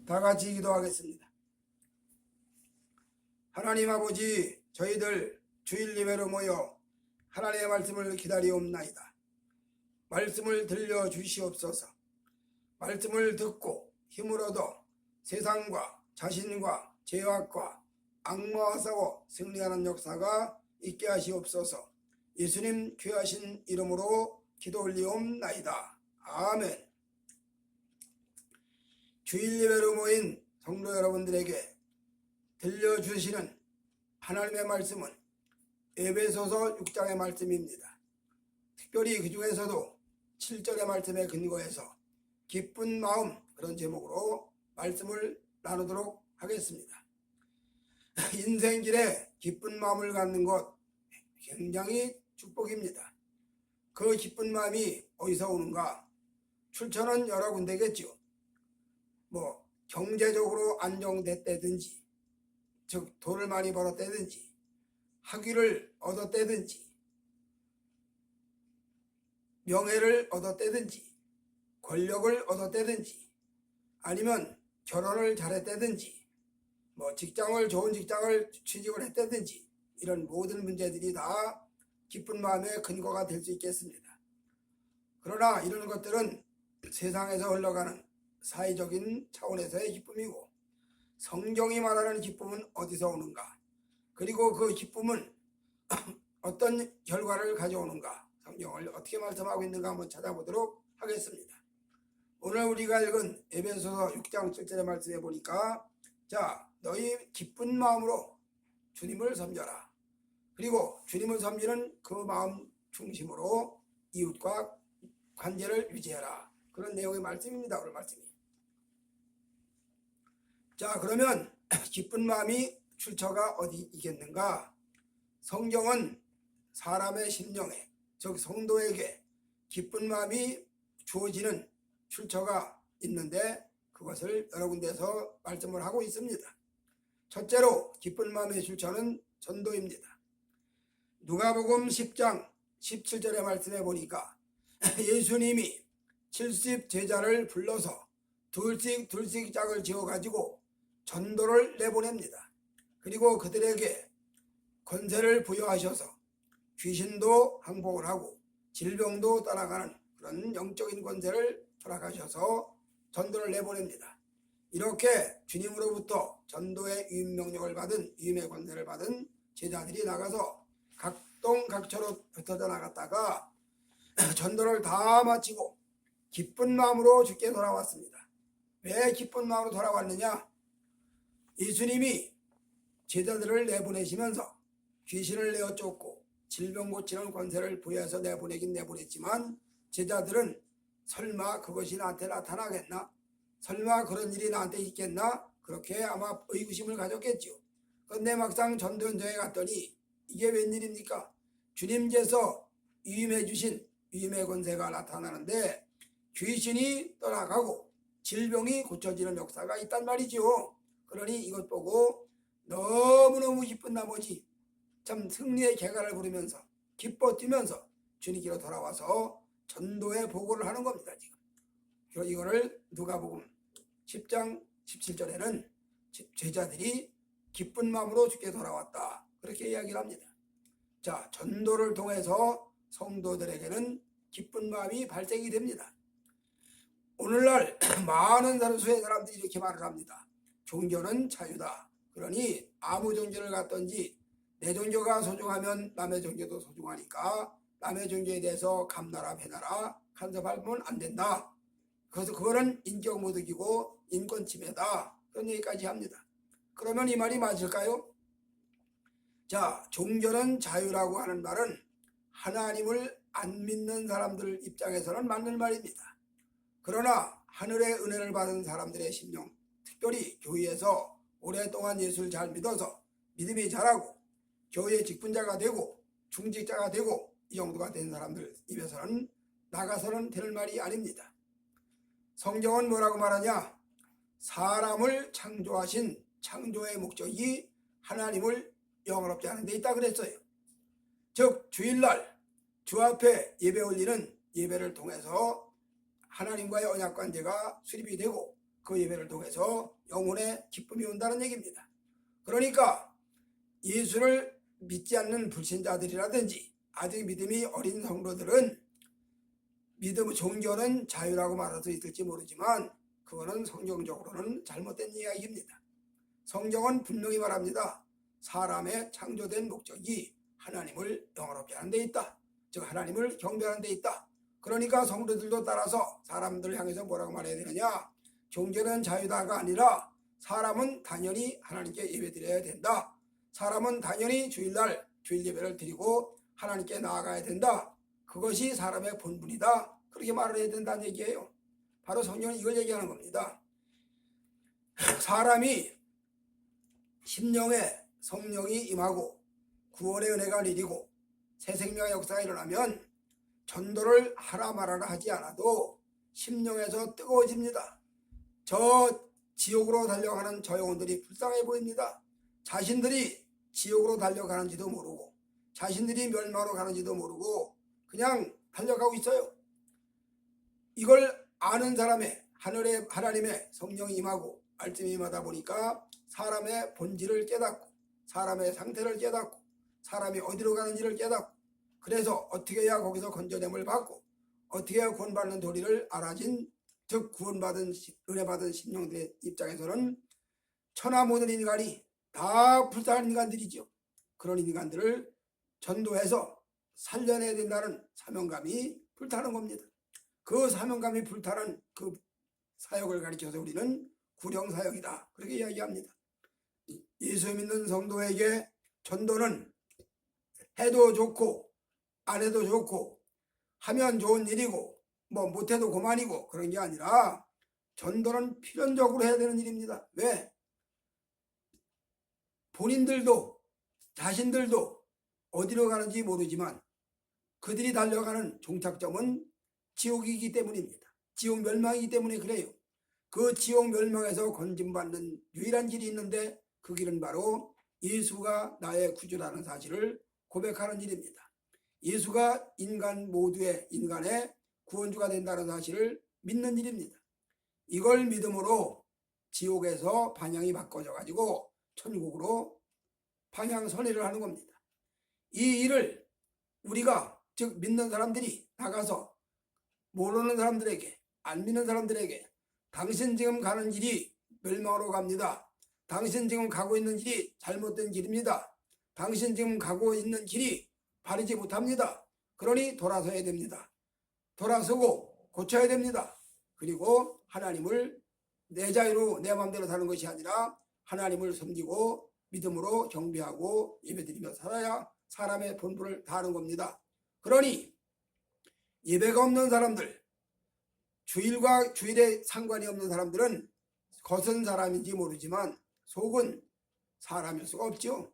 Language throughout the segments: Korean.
다 같이 기도하겠습니다. 하나님 아버지, 저희들 주일 예배로 모여 하나님의 말씀을 기다리옵나이다. 말씀을 들려주시옵소서. 말씀을 듣고 힘을 얻어 세상과 자신과 죄악과 악마와 싸워 승리하는 역사가 있게 하시옵소서. 예수님 귀하신 이름으로 기도 올리옵나이다. 아멘. 주일 예배로 모인 성도 여러분들에게 들려주시는 하나님의 말씀은 에베소서 6장의 말씀입니다. 특별히 그 중에서도 7절의 말씀에 근거해서 기쁜 마음, 그런 제목으로 말씀을 나누도록 하겠습니다. 인생길에 기쁜 마음을 갖는 것 굉장히 축복입니다. 그 기쁜 마음이 어디서 오는가? 출처는 여러 군데겠죠. 경제적으로 안정됐다든지, 즉 돈을 많이 벌었다든지, 학위를 얻었다든지, 명예를 얻었다든지, 권력을 얻었다든지, 아니면 결혼을 잘했다든지, 좋은 직장을 취직을 했다든지, 이런 모든 문제들이 다 기쁜 마음의 근거가 될 수 있겠습니다. 그러나 이런 것들은 세상에서 흘러가는 사회적인 차원에서의 기쁨이고, 성경이 말하는 기쁨은 어디서 오는가? 그리고 그 기쁨은 어떤 결과를 가져오는가? 성경을 어떻게 말씀하고 있는가 한번 찾아보도록 하겠습니다. 오늘 우리가 읽은 에베소서 6장 7절의 말씀에 보니까, 자, 너희 기쁜 마음으로 주님을 섬겨라. 그리고 주님을 섬기는 그 마음 중심으로 이웃과 관계를 유지해라. 그런 내용의 말씀입니다. 오늘 말씀이. 자, 그러면 기쁜 마음이 출처가 어디 있겠는가? 성경은 사람의 심령에, 즉 성도에게 기쁜 마음이 주어지는 출처가 있는데, 그것을 여러 군데에서 말씀을 하고 있습니다. 첫째로 기쁜 마음의 출처는 전도입니다. 누가복음 10장 17절의 말씀에 보니까 예수님이 70 제자를 불러서 둘씩 짝을 지어가지고 전도를 내보냅니다. 그리고 그들에게 권세를 부여하셔서 귀신도 항복을 하고 질병도 떠나가는 그런 영적인 권세를 허락하셔서 전도를 내보냅니다. 이렇게 주님으로부터 전도의 위임명령을 받은, 위임의 권세를 받은 제자들이 나가서 각동 각처로 흩어져 나갔다가 전도를 다 마치고 기쁜 마음으로 주께 돌아왔습니다. 왜 기쁜 마음으로 돌아왔느냐? 예수님이 제자들을 내보내시면서 귀신을 내어 쫓고 질병 고치는 권세를 부여해서 내보냈지만, 제자들은 설마 그것이 나한테 나타나겠나? 설마 그런 일이 나한테 있겠나? 그렇게 아마 의구심을 가졌겠죠. 그런데 막상 전도 현장에 갔더니 이게 웬일입니까? 주님께서 위임해 주신 위임의 권세가 나타나는데 귀신이 떠나가고 질병이 고쳐지는 역사가 있단 말이죠. 그러니 이것 보고 너무너무 기쁜 나머지 참 승리의 개가를 부르면서 기뻐 뛰면서 주님께로 돌아와서 전도의 보고를 하는 겁니다. 지금 이거를 누가복음 10장 17절에는 제자들이 기쁜 마음으로 주께 돌아왔다, 그렇게 이야기를 합니다. 자, 전도를 통해서 성도들에게는 기쁜 마음이 발생이 됩니다. 오늘날 많은 수의 사람들이 이렇게 말을 합니다. 종교는 자유다. 그러니 아무 종교를 갖든지 내 종교가 소중하면 남의 종교도 소중하니까 남의 종교에 대해서 감나라 배나라 간섭하면 안 된다. 그래서 그거는 인격 모독이고 인권 침해다. 그런 얘기까지 합니다. 그러면 이 말이 맞을까요? 자, 종교는 자유라고 하는 말은 하나님을 안 믿는 사람들 입장에서는 맞는 말입니다. 그러나 하늘의 은혜를 받은 사람들의 심령, 특별히 교회에서 오랫동안 예수를 잘 믿어서 믿음이 자라고 교회의 직분자가 되고 중직자가 되고 이 정도가 된 사람들 입에서는 나가서는 될 말이 아닙니다. 성경은 뭐라고 말하냐? 사람을 창조하신 창조의 목적이 하나님을 영원롭지 않은 데 있다 그랬어요. 즉 주일날 주 앞에 예배 올리는 예배를 통해서 하나님과의 언약 관계가 수립이 되고, 그 예배를 통해서 영혼의 기쁨이 온다는 얘기입니다. 그러니까 예수를 믿지 않는 불신자들이라든지 아직 믿음이 어린 성도들은 믿음 종교는 자유라고 말할 수 있을지 모르지만 그거는 성경적으로는 잘못된 이야기입니다. 성경은 분명히 말합니다. 사람의 창조된 목적이 하나님을 영화롭게 하는 데 있다. 즉 하나님을 경배하는 데 있다. 그러니까 성도들도 따라서 사람들을 향해서 뭐라고 말해야 되느냐, 종교는 자유다가 아니라 사람은 당연히 하나님께 예배드려야 된다. 사람은 당연히 주일날 주일 예배를 드리고 하나님께 나아가야 된다. 그것이 사람의 본분이다. 그렇게 말을 해야 된다는 얘기예요. 바로 성경은 이걸 얘기하는 겁니다. 사람이 심령에 성령이 임하고 구원의 은혜가 내리고 새 생명의 역사가 일어나면 전도를 하라 말하라 하지 않아도 심령에서 뜨거워집니다. 저 지옥으로 달려가는 저 영혼들이 불쌍해 보입니다. 자신들이 지옥으로 달려가는지도 모르고 자신들이 멸망으로 가는지도 모르고 그냥 달려가고 있어요. 이걸 아는 사람의 하나님의 성령이 임하고 말씀이 임하다 보니까 사람의 본질을 깨닫고 사람의 상태를 깨닫고 사람이 어디로 가는지를 깨닫고 그래서 어떻게 해야 거기서 건져냄을 받고 어떻게 해야 구원받는 도리를 알아진 즉 구원받은 은혜받은 심령들의 입장에서는 천하 모든 인간이 다 불쌍한 인간들이죠. 그런 인간들을 전도해서 살려내야 된다는 사명감이 불타는 겁니다. 그 사명감이 불타는 그 사역을 가리켜서 우리는 구령사역이다 그렇게 이야기합니다. 예수 믿는 성도에게 전도는 해도 좋고 안 해도 좋고 하면 좋은 일이고 뭐 못해도 그만이고 그런 게 아니라 전도는 필연적으로 해야 되는 일입니다. 왜? 본인들도 자신들도 어디로 가는지 모르지만 그들이 달려가는 종착점은 지옥이기 때문입니다. 지옥 멸망이기 때문에 그래요. 그 지옥 멸망에서 건짐받는 유일한 길이 있는데 그 길은 바로 예수가 나의 구주라는 사실을 고백하는 일입니다. 예수가 인간 모두의 인간의 구원주가 된다는 사실을 믿는 일입니다. 이걸 믿음으로 지옥에서 방향이 바꿔져 가지고 천국으로 방향 선회를 하는 겁니다. 이 일을 우리가 즉 믿는 사람들이 나가서 모르는 사람들에게 안 믿는 사람들에게 당신 지금 가는 길이 멸망으로 갑니다. 당신 지금 가고 있는 길이 잘못된 길입니다. 당신 지금 가고 있는 길이 바르지 못합니다. 그러니 돌아서야 됩니다. 돌아서고 고쳐야 됩니다. 그리고 하나님을 내 자유로 내 마음대로 사는 것이 아니라 하나님을 섬기고 믿음으로 경배하고 예배드리며 살아야 사람의 본분을 다하는 겁니다. 그러니 예배가 없는 사람들, 주일과 주일에 상관이 없는 사람들은 겉은 사람인지 모르지만 속은 사람일 수가 없죠.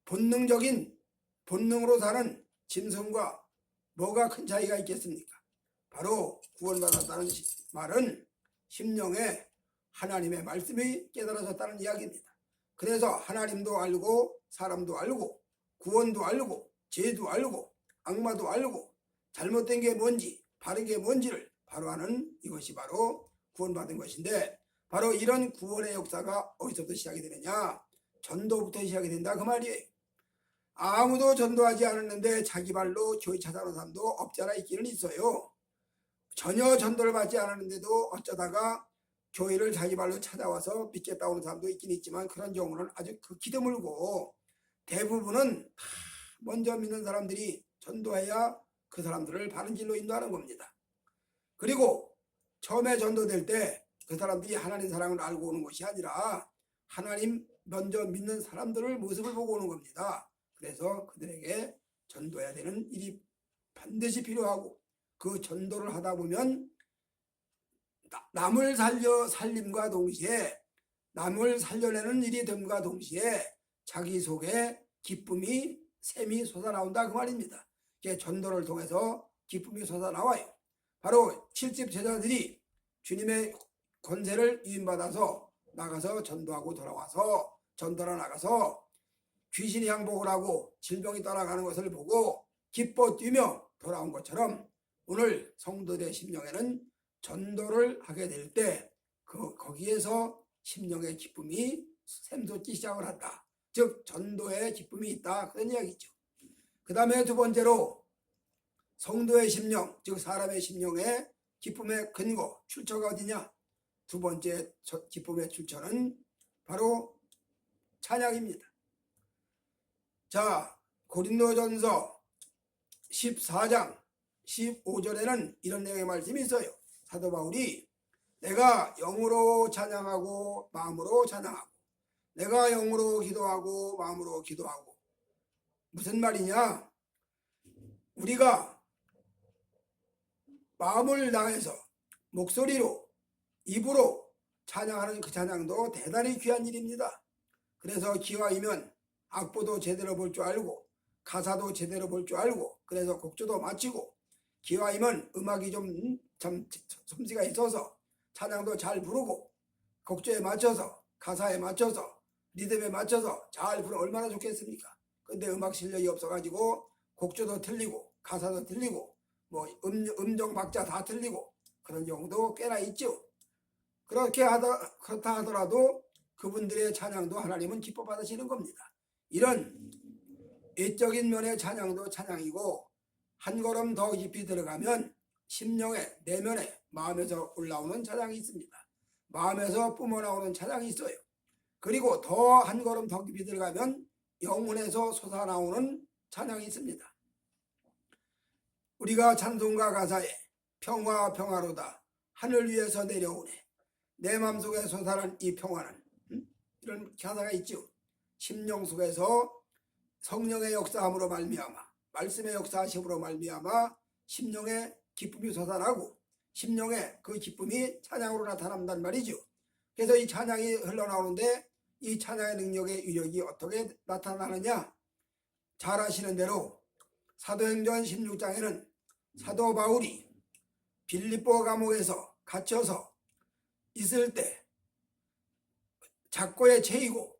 본능으로 사는 짐승과 뭐가 큰 차이가 있겠습니까? 바로 구원받았다는 말은 심령에 하나님의 말씀이 깨달아졌다는 이야기입니다. 그래서 하나님도 알고 사람도 알고 구원도 알고 죄도 알고 악마도 알고 잘못된 게 뭔지 바른 게 뭔지를 바로 아는 이것이 바로 구원받은 것인데 바로 이런 구원의 역사가 어디서부터 시작이 되느냐? 전도부터 시작이 된다 그 말이에요. 아무도 전도하지 않았는데 자기 발로 교회 찾아오는 사람도 없지 않아 있기는 있어요. 전혀 전도를 받지 않았는데도 어쩌다가 교회를 자기 발로 찾아와서 믿겠다 오는 사람도 있긴 있지만 그런 경우는 아주 극히 드물고 대부분은 먼저 믿는 사람들이 전도해야 그 사람들을 바른 길로 인도하는 겁니다. 그리고 처음에 전도될 때 그 사람들이 하나님 사랑을 알고 오는 것이 아니라 하나님 먼저 믿는 사람들을 모습을 보고 오는 겁니다. 그래서 그들에게 전도해야 되는 일이 반드시 필요하고 그 전도를 하다 보면 남을 살림과 동시에 남을 살려내는 일이 됨과 동시에 자기 속에 기쁨이 샘이 솟아나온다 그 말입니다. 전도를 통해서 기쁨이 솟아나와요. 바로 7집 제자들이 주님의 권세를 위임받아서 나가서 전도하고 돌아와서 전도를 나가서 귀신이 항복을 하고 질병이 떠나가는 것을 보고 기뻐 뛰며 돌아온 것처럼 오늘 성도들의 심령에는 전도를 하게 될 때 거기에서 심령의 기쁨이 샘솟기 시작을 한다. 즉 전도의 기쁨이 있다. 그런 이야기죠. 그 다음에 두 번째로 성도의 심령, 즉 사람의 심령의 기쁨의 근거, 출처가 어디냐? 두 번째 기쁨의 출처는 바로 찬양입니다. 자, 고린도전서 14장 15절에는 이런 내용의 말씀이 있어요. 사도 바울이 내가 영으로 찬양하고 마음으로 찬양하고 내가 영으로 기도하고 마음으로 기도하고. 무슨 말이냐? 우리가 마음을 다해서 목소리로 입으로 찬양하는 그 찬양도 대단히 귀한 일입니다. 그래서 기왕이면 악보도 제대로 볼 줄 알고 가사도 제대로 볼 줄 알고 그래서 곡조도 맞추고 기왕이면 음악이 좀 솜씨가 있어서 찬양도 잘 부르고 곡조에 맞춰서 가사에 맞춰서 리듬에 맞춰서 잘 부르면 얼마나 좋겠습니까? 근데 음악 실력이 없어가지고 곡조도 틀리고 가사도 틀리고 뭐 음정 박자 다 틀리고 그런 경우도 꽤나 있죠. 그렇다 하더라도 그분들의 찬양도 하나님은 기뻐 받으시는 겁니다. 이런 외적인 면의 찬양도 찬양이고 한 걸음 더 깊이 들어가면 심령의 내면에 마음에서 올라오는 찬양이 있습니다. 마음에서 뿜어나오는 찬양이 있어요. 그리고 더 한 걸음 더 깊이 들어가면 영혼에서 솟아나오는 찬양이 있습니다. 우리가 찬송가 가사에 평화 평화로다 하늘 위에서 내려오네 내 마음속에 솟아난 이 평화는 이런 가사가 있죠. 심령 속에서 성령의 역사함으로 말미암아 말씀의 역사하심으로 말미암아 심령의 기쁨이 솟아나고 심령의 그 기쁨이 찬양으로 나타난단 말이죠. 그래서 이 찬양이 흘러나오는데 이 찬양의 능력의 위력이 어떻게 나타나느냐? 잘 아시는 대로 사도행전 16장에는 사도 바울이 빌립보 감옥에서 갇혀서 있을 때 작고에 채이고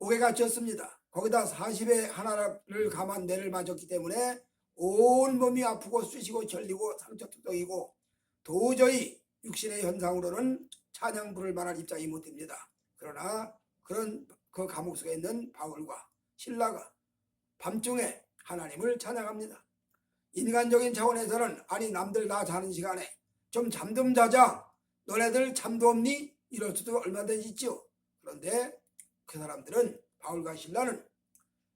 옥에 갇혔습니다. 거기다 40의 하나를 감한 뇌를 맞았기 때문에 온 몸이 아프고 쑤시고 결리고 상처투성이고 도저히 육신의 현상으로는 찬양 부를 만한 입장이 못 됩니다. 그러나 그런 그 감옥 속에 있는 바울과 실라가 밤중에 하나님을 찬양합니다. 인간적인 차원에서는 아니 남들 다 자는 시간에 좀 잠 좀 자자 너네들 잠도 없니? 이럴 수도 얼마든지 있죠. 그런데 그 사람들은 바울과 실라는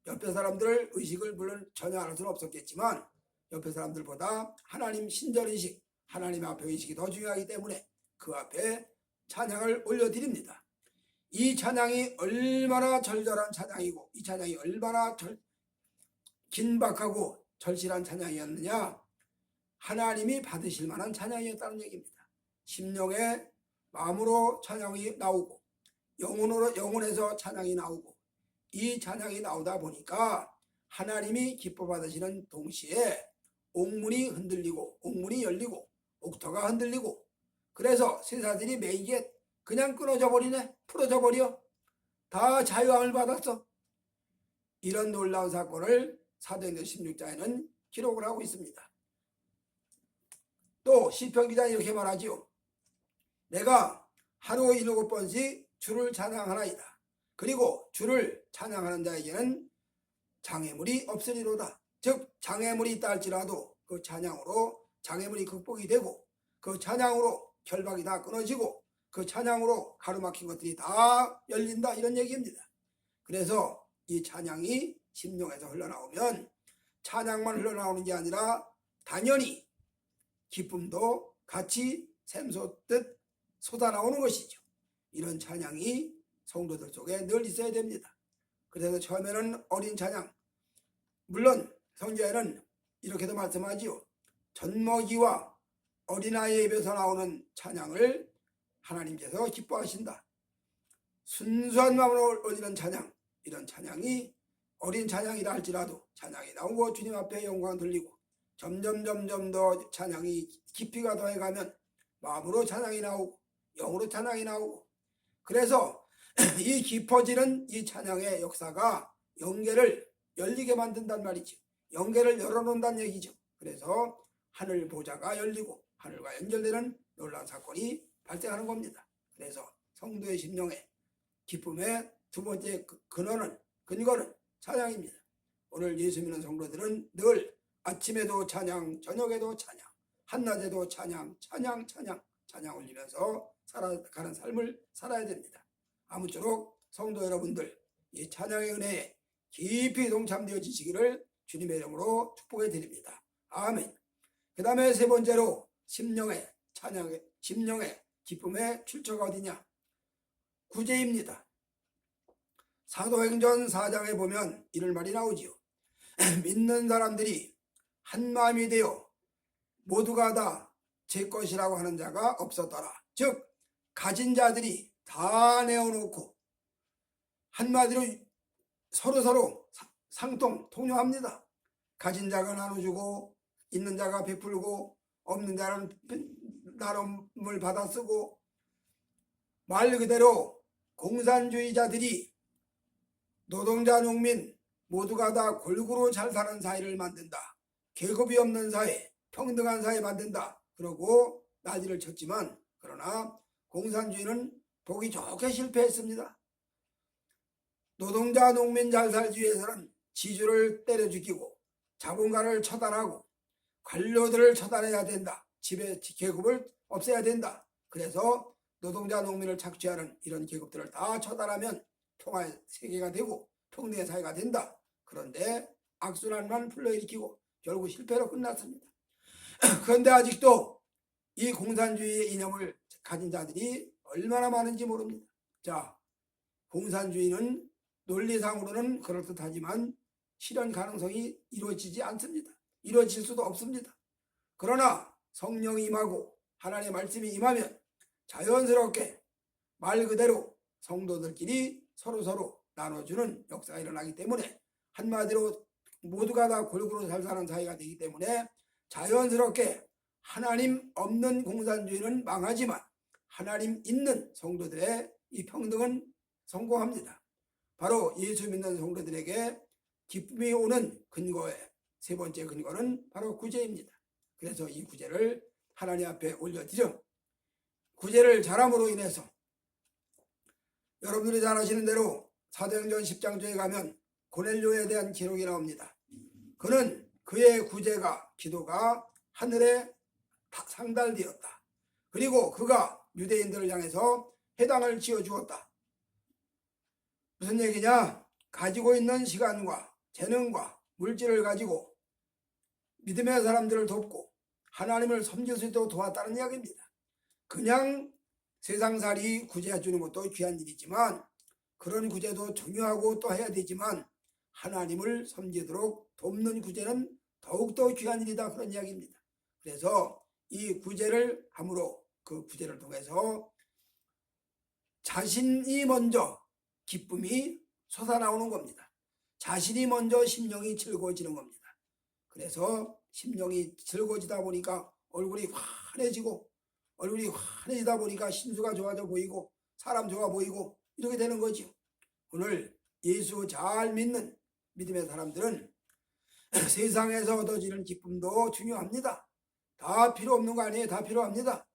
옆에 사람들 의식을 물론 전혀 알 수는 없었겠지만 옆에 사람들보다 하나님 신절의식 하나님 앞에 의식이 더 중요하기 때문에 그 앞에 찬양을 올려드립니다. 이 찬양이 얼마나 절절한 찬양이고 이 찬양이 얼마나 긴박하고 절실한 찬양이었느냐? 하나님이 받으실 만한 찬양이었다는 얘기입니다. 심령의 마음으로 찬양이 나오고 영혼에서 찬양이 나오고 이 찬양이 나오다 보니까 하나님이 기뻐 받으시는 동시에 옥문이 흔들리고 옥문이 열리고 옥터가 흔들리고 그래서 세사들이 매이게 그냥 끊어져 버리네. 풀어져 버려. 다 자유함을 받았어. 이런 놀라운 사건을 사도행전 16장에는 기록을 하고 있습니다. 또 시편 기자 이렇게 말하지요. 내가 하루에 7번씩 주를 찬양하나이다. 그리고 주를 찬양하는 자에게는 장애물이 없으리로다. 즉 장애물이 있다 할지라도 그 찬양으로 장애물이 극복이 되고 그 찬양으로 결박이 다 끊어지고 그 찬양으로 가로막힌 것들이 다 열린다 이런 얘기입니다. 그래서 이 찬양이 심령에서 흘러나오면 찬양만 흘러나오는 게 아니라 당연히 기쁨도 같이 샘솟듯 쏟아나오는 것이죠. 이런 찬양이 성도들 속에 늘 있어야 됩니다. 그래서 처음에는 어린 찬양, 물론 성경에는 이렇게도 말씀하지요. 젖먹이와 어린아이의 입에서 나오는 찬양을 하나님께서 기뻐하신다. 순수한 마음으로 올리는 찬양, 이런 찬양이 어린 찬양이라 할지라도 찬양이 나오고 주님 앞에 영광 돌리고 점점 더 찬양이 깊이가 더해가면 마음으로 찬양이 나오고 영으로 찬양이 나오고 그래서 이 깊어지는 이 찬양의 역사가 영계를 열리게 만든단 말이죠. 영계를 열어놓는다는 얘기죠. 그래서 하늘 보좌가 열리고 하늘과 연결되는 놀라운 사건이 발생하는 겁니다. 그래서 성도의 심령의 기쁨의 두 번째 근거는 찬양입니다. 오늘 예수 믿는 성도들은 늘 아침에도 찬양, 저녁에도 찬양, 한낮에도 찬양, 찬양 올리면서 살아가는 삶을 살아야 됩니다. 아무쪼록 성도 여러분들 이 찬양의 은혜에 깊이 동참되어지시기를 주님의 이름으로 축복해 드립니다. 아멘. 그 다음에 세 번째로 심령의 찬양의, 심령의 기쁨의 출처가 어디냐? 구제입니다. 사도행전 4장에 보면 이런 말이 나오지요. 믿는 사람들이 한 마음이 되어 모두가 다 제 것이라고 하는 자가 없었더라. 즉 가진 자들이 다 내어놓고 한마디로 서로 통용합니다. 가진 자가 나눠주고 있는 자가 베풀고 없는 자는 나눔을 받아 쓰고, 말 그대로 공산주의자들이 노동자 농민 모두가 다 골고루 잘 사는 사회를 만든다. 계급이 없는 사회, 평등한 사회 만든다. 그러고 난리를 쳤지만, 그러나 공산주의는 보기 좋게 실패했습니다. 노동자 농민 잘 살기 위해서는 지주를 때려 죽이고 자본가를 처단하고 관료들을 처단해야 된다. 지배 계급을 없애야 된다. 그래서 노동자 농민을 착취하는 이런 계급들을 다 처단하면 평화의 세계가 되고 평등의 사회가 된다. 그런데 악순환만 불러일으키고 결국 실패로 끝났습니다. 그런데 아직도 이 공산주의의 이념을 가진 자들이 얼마나 많은지 모릅니다. 자, 공산주의는 논리상으로는 그럴듯하지만 실현 가능성이 이루어지지 않습니다. 이루어질 수도 없습니다. 그러나 성령이 임하고 하나님의 말씀이 임하면 자연스럽게 말 그대로 성도들끼리 서로 나눠주는 역사가 일어나기 때문에, 한마디로 모두가 다 골고루 잘 사는 사회가 되기 때문에 자연스럽게 하나님 없는 공산주의는 망하지만 하나님 있는 성도들의 이 평등은 성공합니다. 바로 예수 믿는 성도들에게 기쁨이 오는 근거의 세 번째 근거는 바로 구제입니다. 그래서 이 구제를 하나님 앞에 올려드려, 구제를 잘함으로 인해서 여러분들이 잘 아시는 대로 사도행전 10장조에 가면 고넬료에 대한 기록이 나옵니다. 그는 그의 구제가, 기도가 하늘에 상달되었다. 그리고 그가 유대인들을 향해서 회당을 지어주었다. 무슨 얘기냐? 가지고 있는 시간과 재능과 물질을 가지고 믿음의 사람들을 돕고 하나님을 섬길 수 있도록 도왔다는 이야기입니다. 그냥 세상살이 구제해주는 것도 귀한 일이지만, 그런 구제도 중요하고 또 해야 되지만 하나님을 섬기도록 돕는 구제는 더욱더 귀한 일이다, 그런 이야기입니다. 그래서 이 구제를 함으로 그 구제를 통해서 자신이 먼저 기쁨이 솟아나오는 겁니다. 자신이 먼저 심령이 즐거워지는 겁니다. 그래서 심령이 즐거워지다 보니까 얼굴이 환해지다 보니까 신수가 좋아져 보이고 사람 좋아 보이고 이렇게 되는 거죠. 오늘 예수 잘 믿는 믿음의 사람들은 세상에서 얻어지는 기쁨도 중요합니다. 다 필요 없는 거 아니에요. 다 필요합니다.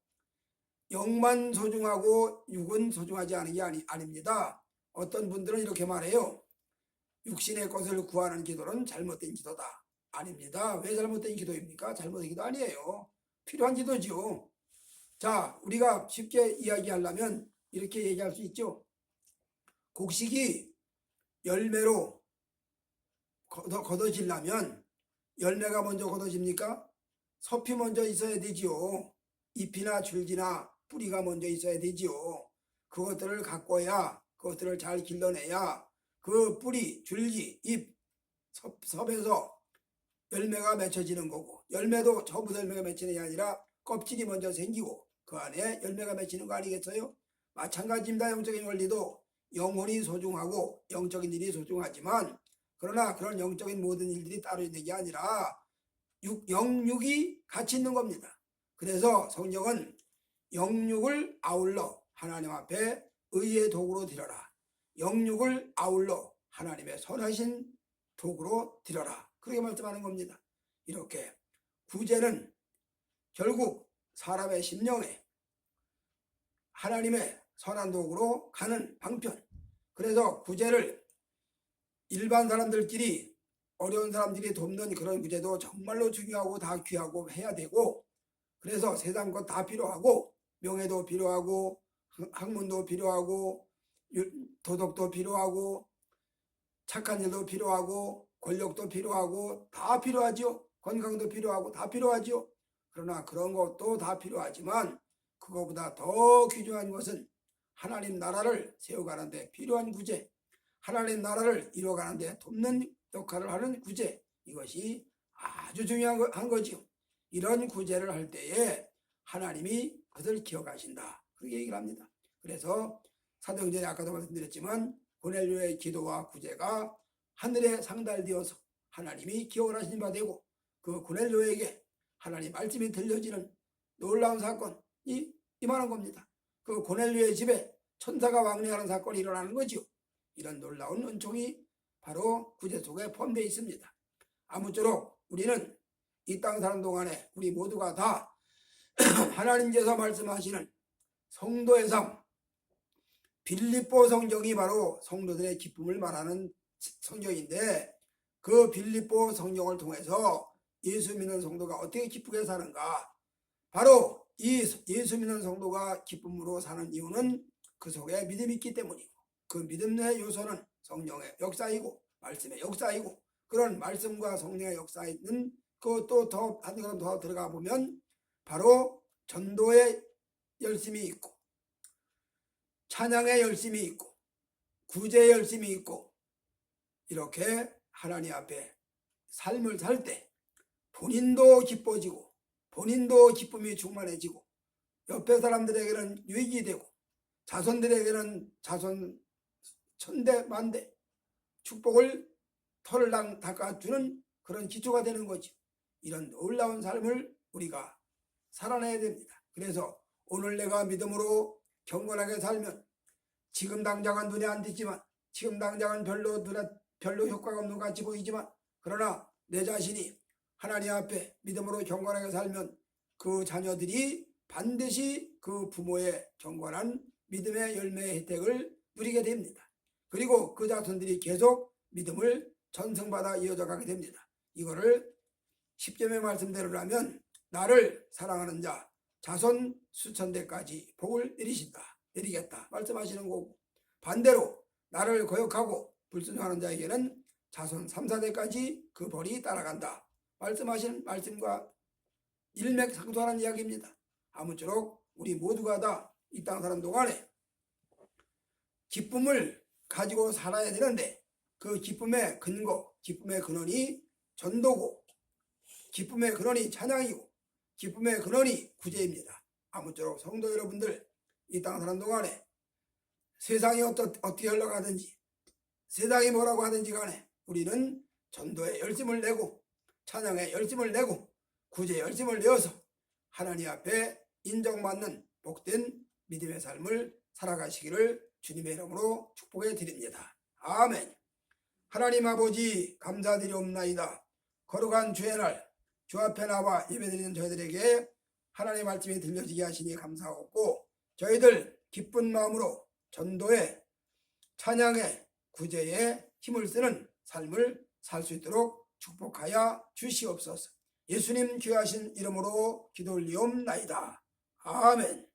영만 소중하고 육은 소중하지 않은 게 아닙니다. 어떤 분들은 이렇게 말해요. 육신의 것을 구하는 기도는 잘못된 기도다. 아닙니다. 왜 잘못된 기도입니까? 잘못된 기도 아니에요. 필요한 기도죠. 자, 우리가 쉽게 이야기하려면 이렇게 얘기할 수 있죠. 곡식이 열매로 걷어지려면 열매가 먼저 걷어집니까? 섭이 먼저 있어야 되지요. 잎이나 줄기나 뿌리가 먼저 있어야 되지요. 그것들을 가꿔야, 그것들을 잘 길러내야 그 뿌리, 줄기, 잎, 섭에서 열매가 맺혀지는 거고, 열매도 처음부터 열매가 맺히는 게 아니라 껍질이 먼저 생기고 그 안에 열매가 맺히는 거 아니겠어요? 마찬가지입니다. 영적인 원리도 영혼이 소중하고 영적인 일이 소중하지만, 그러나 그런 영적인 모든 일들이 따로 있는 게 아니라 영육이 같이 있는 겁니다. 그래서 성경은 영육을 아울러 하나님 앞에 의의 도구로 드려라, 영육을 아울러 하나님의 선하신 도구로 드려라, 그렇게 말씀하는 겁니다. 이렇게 구제는 결국 사람의 심령에 하나님의 선한 도구로 가는 방편. 그래서 구제를 일반 사람들끼리 어려운 사람들이 돕는 그런 구제도 정말로 중요하고 다 귀하고 해야 되고, 그래서 세상 것 다 필요하고, 명예도 필요하고, 학문도 필요하고, 도덕도 필요하고, 착한 일도 필요하고, 권력도 필요하고, 다 필요하죠. 건강도 필요하고 다 필요하죠. 그러나 그런 것도 다 필요하지만 그거보다 더 귀중한 것은 하나님 나라를 세워가는 데 필요한 구제, 하나님 나라를 이루어가는 데 돕는 역할을 하는 구제, 이것이 아주 중요한 거지요. 이런 구제를 할 때에 하나님이 그것을 기억하신다, 그렇게 얘기를 합니다. 그래서 사도행전에 아까도 말씀드렸지만 고넬료의 기도와 구제가 하늘에 상달되어서 하나님이 기억을 하시는 바 되고, 그 고넬료에게 하나님 말씀이 들려지는 놀라운 사건이 임하는 겁니다. 그 고넬료의 집에 천사가 왕래하는 사건이 일어나는 거지요. 이런 놀라운 은총이 바로 구제 속에 포함되어 있습니다. 아무쪼록 우리는 이 땅 사는 동안에 우리 모두가 다 하나님께서 말씀하시는 성도의 삶, 빌립보 성경이 바로 성도들의 기쁨을 말하는 성경인데, 그 빌립보 성경을 통해서 예수 믿는 성도가 어떻게 기쁘게 사는가, 바로 이 예수 믿는 성도가 기쁨으로 사는 이유는 그 속에 믿음이 있기 때문이고, 그 믿음의 요소는 성령의 역사이고 말씀의 역사이고, 그런 말씀과 성령의 역사에 있는 그것도 더 한 걸음 더 들어가 보면 바로 전도의 열심이 있고, 찬양의 열심이 있고, 구제의 열심이 있고, 이렇게 하나님 앞에 삶을 살 때 본인도 기뻐지고 본인도 기쁨이 충만해지고, 옆에 사람들에게는 유익이 되고, 자손들에게는 자손 천대 만대 축복을 털을 닦아주는 그런 기초가 되는 거죠. 이런 놀라운 삶을 우리가 살아내야 됩니다. 그래서 오늘 내가 믿음으로 경건하게 살면 지금 당장은 눈에 안 띄지만, 지금 당장은 별로 효과가 없는 것 같이 보이지만, 그러나 내 자신이 하나님 앞에 믿음으로 경건하게 살면 그 자녀들이 반드시 그 부모의 경건한 믿음의 열매의 혜택을 누리게 됩니다. 그리고 그 자손들이 계속 믿음을 전승받아 이어져 가게 됩니다. 이거를 10점의 말씀대로라면 나를 사랑하는 자 자손 수천대까지 복을 내리겠다 말씀하시는 거고, 반대로 나를 거역하고 불순종하는 자에게는 자손 3, 4대까지 그 벌이 따라간다 말씀하시는 말씀과 일맥상통하는 이야기입니다. 아무쪼록 우리 모두가 다 이 땅 사는 동안에 기쁨을 가지고 살아야 되는데, 그 기쁨의 근거, 기쁨의 근원이 전도고, 기쁨의 근원이 찬양이고, 기쁨의 근원이 구제입니다. 아무쪼록 성도 여러분들 이 땅 사는 동안에 세상이 어떻게 흘러가든지, 세상이 뭐라고 하든지 간에 우리는 전도에 열심을 내고 찬양에 열심을 내고 구제에 열심을 내어서 하나님 앞에 인정받는 복된 믿음의 삶을 살아가시기를 주님의 이름으로 축복해 드립니다. 아멘. 하나님 아버지 감사드리옵나이다. 거룩한 주의 날 주 앞에 나와 예배드리는 저희들에게 하나님의 말씀이 들려지게 하시니 감사하고, 저희들 기쁜 마음으로 전도에 찬양에 구제에 힘을 쓰는 삶을 살 수 있도록 축복하여 주시옵소서. 예수님 귀하신 이름으로 기도 올리옵나이다. 아멘.